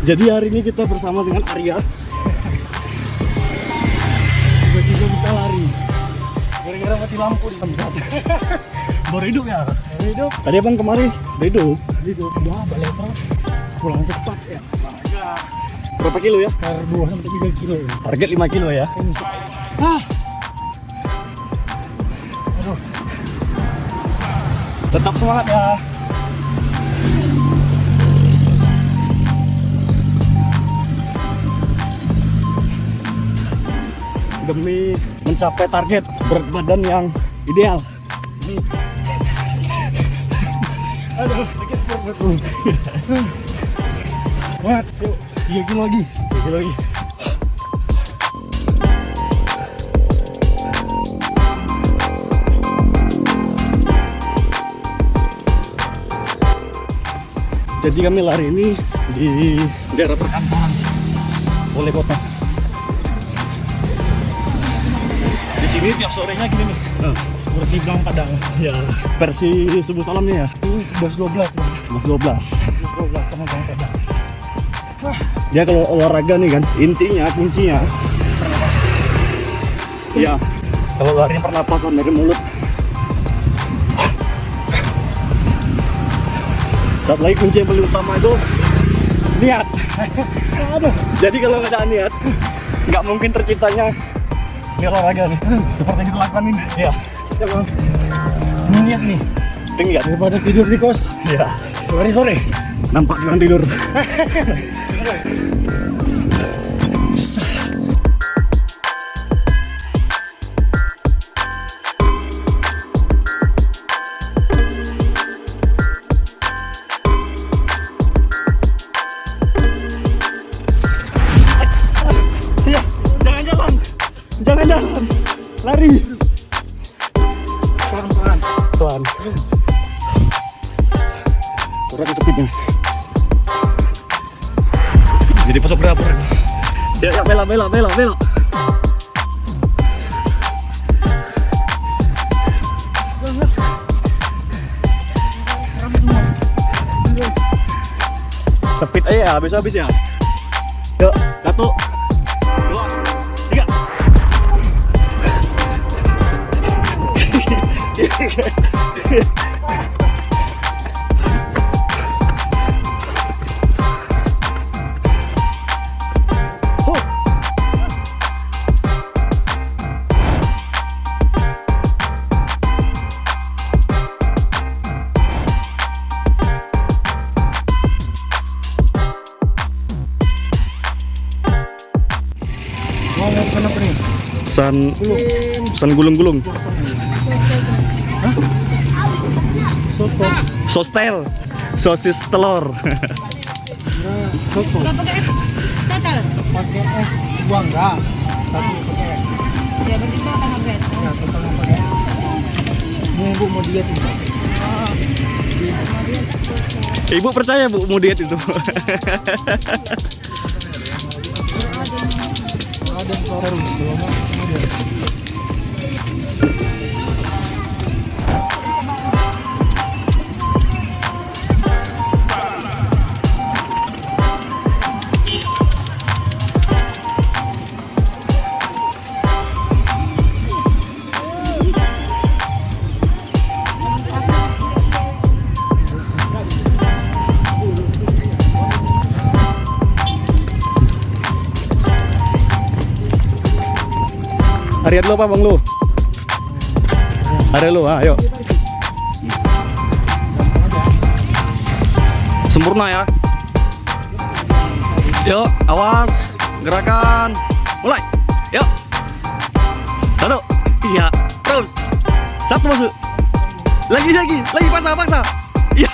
Jadi hari ini kita bersama dengan Arya. Tiba-tiba bisa lari gara-gara mati lampu di samsat. Baru hidup ya? Baru hidup. Tadi abang kemari udah hidup. Hidup, ya balik terus. Pulang cepat ya. Berapa kilo ya? 2-3 kilo. Target 5 kilo ya? Aduh. Tetap semangat ya. Demi mencapai target berat badan yang ideal. Aduh, sakit perut. Mat, yuk 3 kilo lagi. 3 kilo lagi. Jadi kami lari ini di daerah perkantoran oleh kota. Di sini tiap sorenya gini nih. Seperti bilang Padang. Ya, versi subuh salamnya ya. Ini 11-12 bang. 11-12 sama Bang Padang. Dia kalau olahraga nih kan, intinya kuncinya ya kalau lari pernapasan dari mulut. Satu lagi kunci yang paling utama itu niat. Aduh. Jadi kalau nggak ada niat, nggak mungkin terciptanya ini olahraga nih. Seperti yang kita lakukan ini. Iya. Ya bang. Niat nih. Niat daripada tidur di kos. Iya. Lari sore. Nampak jangan tidur. Jangan jalan, lari. Pelan. Kurang speednya. Jadi pasok berapa? Ya, bela. Speed aja ya, habis ya. Yuk, 1, 2, 3. San gulung-gulung. Sostel, sosis telur. Soto. Enggak pakai es total. Pakai es buah enggak. Satu pakai es. Ya berarti total nggak beres. Ya total nggak pakai es. Ini ibu mau diet ini. Ibu percaya bu mau diet itu? Ada terus belum. Arya dulu apa bang lu? Arya lu, ayo. Sempurna ya. Yuk, awas, gerakan, mulai. Yuk. 1, iya, terus. 1 masuk. Lagi, paksa. Iya.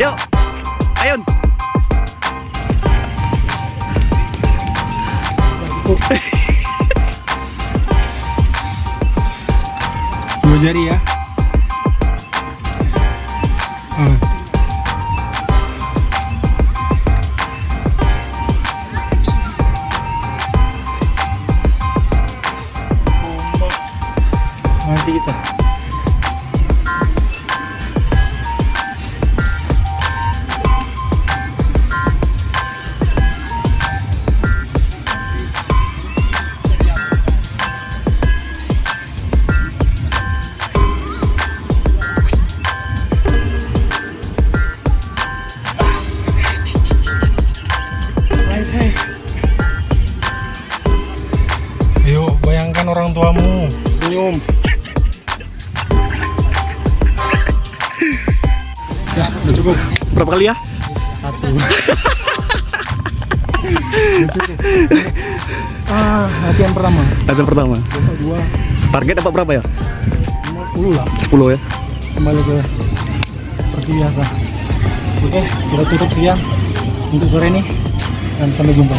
Yuk, Ayun. Dua jari ya. Nanti kita. Cukup. Berapa kali ya? 1. Latihan pertama. Latihan pertama. Besok 2. Target dapat berapa ya? 10 lah. 10 ya. Kembali ke seperti biasa. Oke, kita tutup sekian untuk sore ini dan sampai jumpa.